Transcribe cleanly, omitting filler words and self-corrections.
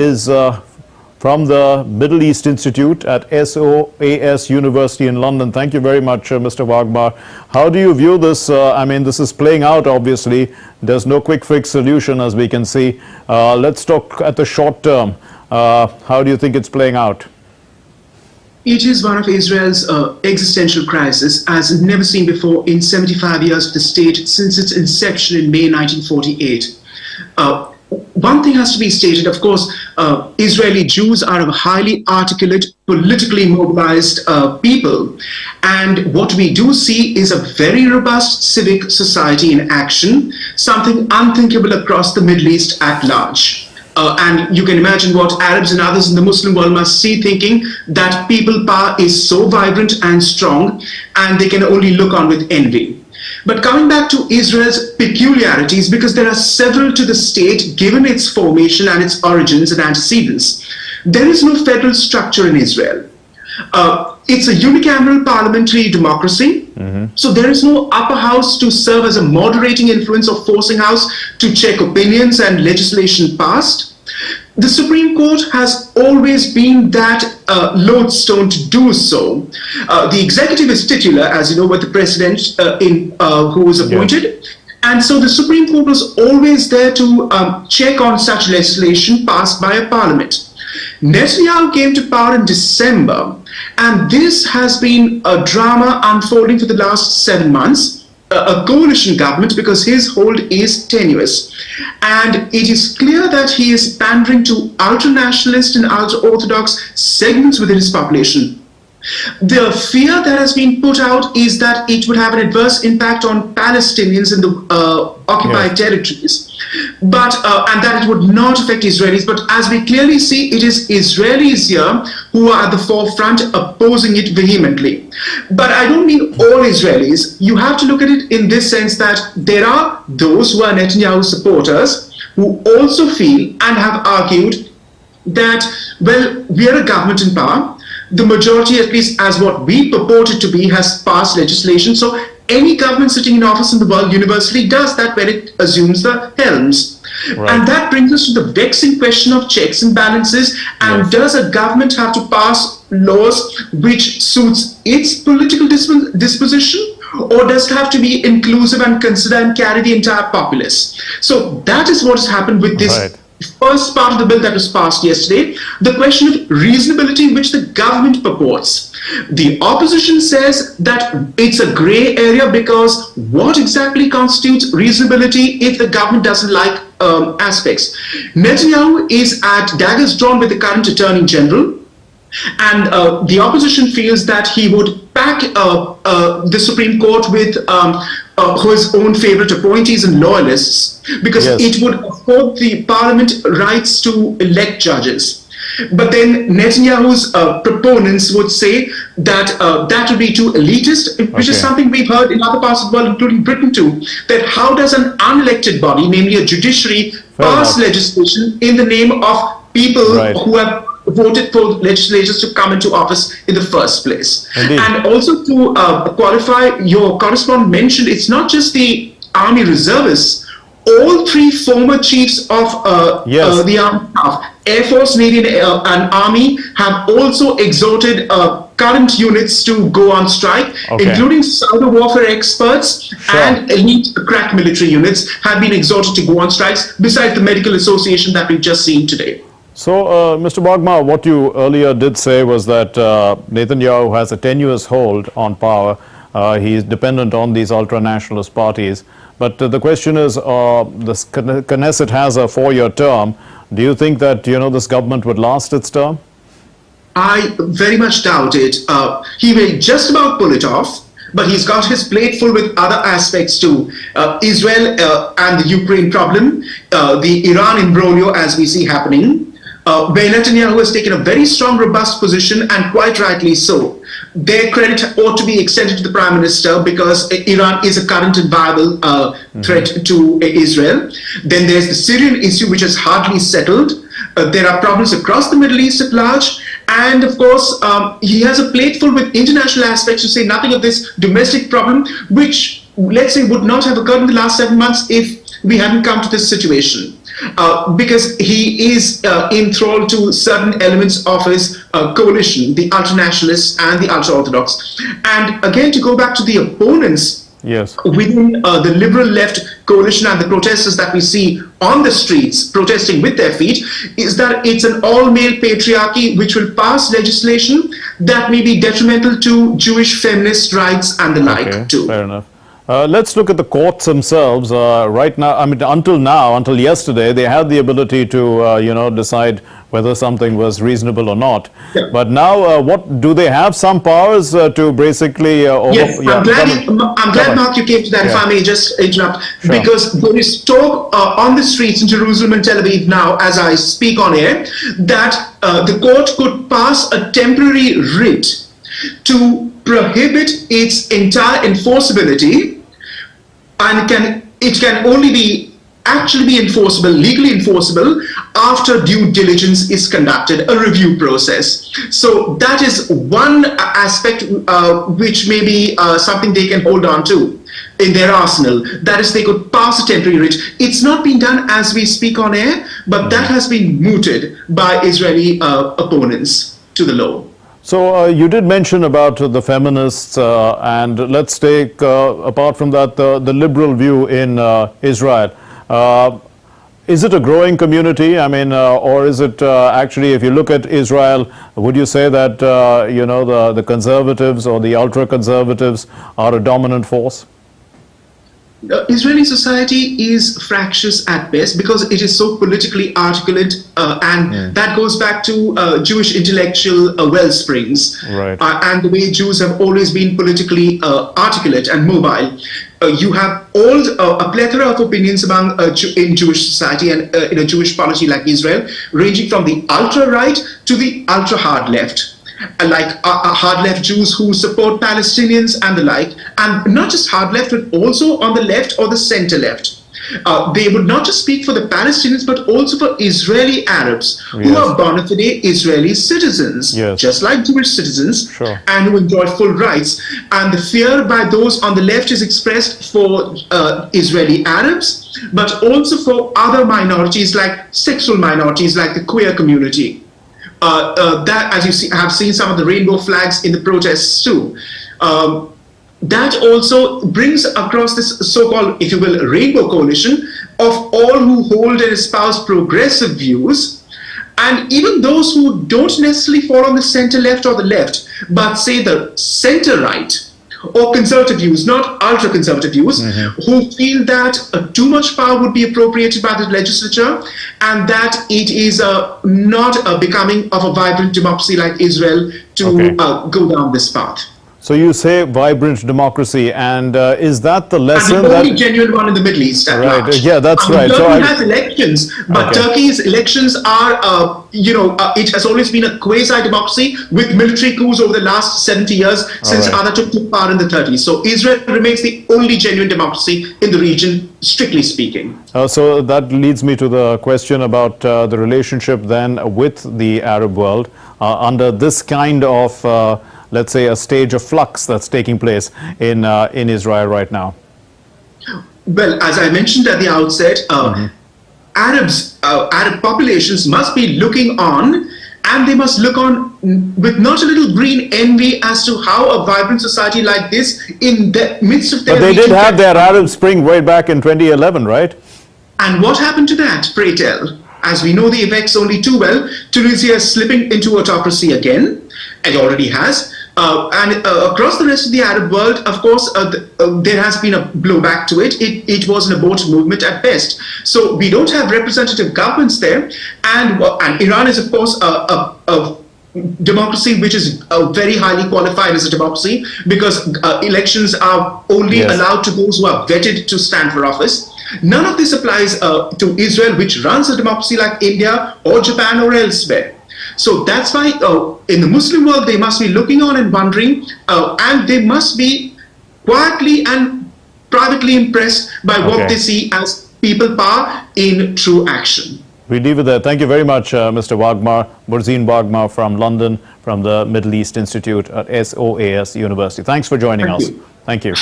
is from the Middle East Institute at SOAS University in London. Thank you very much, Mr. Waghmar. How do you view this? I mean, this is playing out, obviously. There's no quick fix solution, as we can see. Let's talk at the short term. How do you think it's playing out? It is one of Israel's existential crises as never seen before in 75 years of the state since its inception in May 1948. One thing has to be stated, of course, Israeli Jews are a highly articulate, politically mobilized people. And what we do see is a very robust civic society in action, something unthinkable across the Middle East at large. And you can imagine what Arabs and others in the Muslim world must see, thinking that people power is so vibrant and strong, and they can only look on with envy. But coming back to Israel's peculiarities, because there are several to the state given its formation and its origins and antecedents, there is no federal structure in Israel. It's a unicameral parliamentary democracy. So there is no upper house to serve as a moderating influence or forcing house to check opinions and legislation passed. The Supreme Court has always been that lodestone to do so. The executive is titular, as you know, with the president who is appointed. Yes. And so the Supreme Court was always there to check on such legislation passed by a parliament. Netanyahu came to power in December, and this has been a drama unfolding for the last 7 months. A coalition government, because his hold is tenuous. And it is clear that he is pandering to ultra-nationalist and ultra-orthodox segments within his population. The fear that has been put out is that it would have an adverse impact on Palestinians in the occupied territories, but and that it would not affect Israelis. But as we clearly see, it is Israelis here who are at the forefront opposing it vehemently. But I don't mean all Israelis. You have to look at it in this sense that there are those who are Netanyahu supporters who also feel and have argued that, well, we are a government in power. The majority, at least as what we purported to be, has passed legislation. So any government sitting in office in the world universally does that when it assumes the helms. Right. And that brings us to the vexing question of checks and balances. And yes, does a government have to pass laws which suits its political disposition? Or does it have to be inclusive and consider and carry the entire populace? So that is what has happened with this. Right. First part of the bill that was passed yesterday, the question of reasonability which the government purports. The opposition says that it's a gray area because what exactly constitutes reasonability if the government doesn't like aspects? Netanyahu is at daggers drawn with the current Attorney General, and the opposition feels that he would pack the Supreme Court with his own favorite appointees and loyalists, because yes, it would afford the parliament rights to elect judges. But then Netanyahu's proponents would say that that would be too elitist, which is something we've heard in other parts of the world, including Britain too, that how does an unelected body, namely a judiciary, pass legislation in the name of people who have voted for legislators to come into office in the first place. Indeed. And also to qualify, your correspondent mentioned it's not just the army reservists. All three former chiefs of the army staff, Air Force, Navy and Army, have also exhorted current units to go on strike, including cyber warfare experts and elite crack military units have been exhorted to go on strikes, besides the medical association that we've just seen today. So, Mr. Waghmar, what you earlier did say was that Netanyahu has a tenuous hold on power. He is dependent on these ultra-nationalist parties. But the question is, the Knesset has a 4-year term. Do you think that, this government would last its term? I very much doubt it. He may just about pull it off, but he's got his plate full with other aspects too. Israel and the Ukraine problem, the Iran imbroglio as we see happening, where Netanyahu has taken a very strong, robust position, and quite rightly so. Their credit ought to be extended to the Prime Minister because Iran is a current and viable threat to Israel. Then there's the Syrian issue, which is hardly settled. There are problems across the Middle East at large. And of course, he has a plate full with international aspects, to say nothing of this domestic problem, which, let's say, would not have occurred in the last 7 months if we hadn't come to this situation. because he is enthralled to certain elements of his coalition, the ultranationalists and the ultra-orthodox. And again, to go back to the opponents, yes, within the liberal left coalition and the protesters that we see on the streets protesting with their feet, is that it's an all-male patriarchy which will pass legislation that may be detrimental to Jewish feminist rights and the like too. Fair enough. Let's look at the courts themselves. Right now, I mean, until yesterday, they had the ability to, decide whether something was reasonable or not. Yeah. But now, what do they have some powers to basically? Yes, I'm glad, Mark, you came to that. If I may just interrupt, because there is talk on the streets in Jerusalem and Tel Aviv now, as I speak on air, that the court could pass a temporary writ to prohibit its entire enforceability, and it can only be actually be enforceable, legally enforceable, after due diligence is conducted, a review process. So that is one aspect which may be something they can hold on to in their arsenal. That is, they could pass a temporary writ. It's not been done as we speak on air, but that has been mooted by Israeli opponents to the law. So you did mention about the feminists, and let's take, apart from that, the liberal view in Israel. Is it a growing community? I mean, or is it actually, if you look at Israel, would you say that, the conservatives or the ultra-conservatives are a dominant force? Israeli society is fractious at best because it is so politically articulate, and that goes back to Jewish intellectual wellsprings, and the way Jews have always been politically articulate and mobile. You have a plethora of opinions among in Jewish society and in a Jewish polity like Israel, ranging from the ultra-right to the ultra-hard left. Like hard left Jews who support Palestinians and the like, and not just hard left, but also on the left or the center left. They would not just speak for the Palestinians, but also for Israeli Arabs who are bona fide Israeli citizens, just like Jewish citizens, and who enjoy full rights. And the fear by those on the left is expressed for Israeli Arabs, but also for other minorities, like sexual minorities, like the queer community. That, as you have seen some of the rainbow flags in the protests too. That also brings across this so-called, if you will, rainbow coalition of all who hold and espouse progressive views, and even those who don't necessarily fall on the center-left or the left, but say the center-right or conservative views, not ultra-conservative views, who feel that too much power would be appropriated by the legislature, and that it is not becoming of a vibrant democracy like Israel to go down this path. So you say vibrant democracy, and is that the lesson? And the only genuine one in the Middle East at large. Yeah, that's right. Turkey has elections, but Turkey's elections are, it has always been a quasi-democracy with military coups over the last 70 years since Atatürk took power in the 30s. So Israel remains the only genuine democracy in the region, strictly speaking. So that leads me to the question about the relationship then with the Arab world under this kind of let's say, a stage of flux that's taking place in Israel right now? Well, as I mentioned at the outset, Arab populations must be looking on, and they must look on with not a little green envy as to how a vibrant society like this, in the midst of their... But they did have their Arab Spring way back in 2011, right? And what happened to that, pray tell? As we know the effects only too well, Tunisia is slipping into autocracy again. It already has. And across the rest of the Arab world, of course, there has been a blowback to it. It was an aborted movement at best. So we don't have representative governments there. And Iran is, of course, a democracy which is very highly qualified as a democracy, because elections are only allowed to those who are vetted to stand for office. None of this applies to Israel, which runs a democracy like India or Japan or elsewhere. So that's why in the Muslim world, they must be looking on and wondering, and they must be quietly and privately impressed by what they see as people power in true action. We leave it there. Thank you very much, Mr. Waghmar, Burzine Waghmar from London, from the Middle East Institute at SOAS University. Thanks for joining us. Thank you.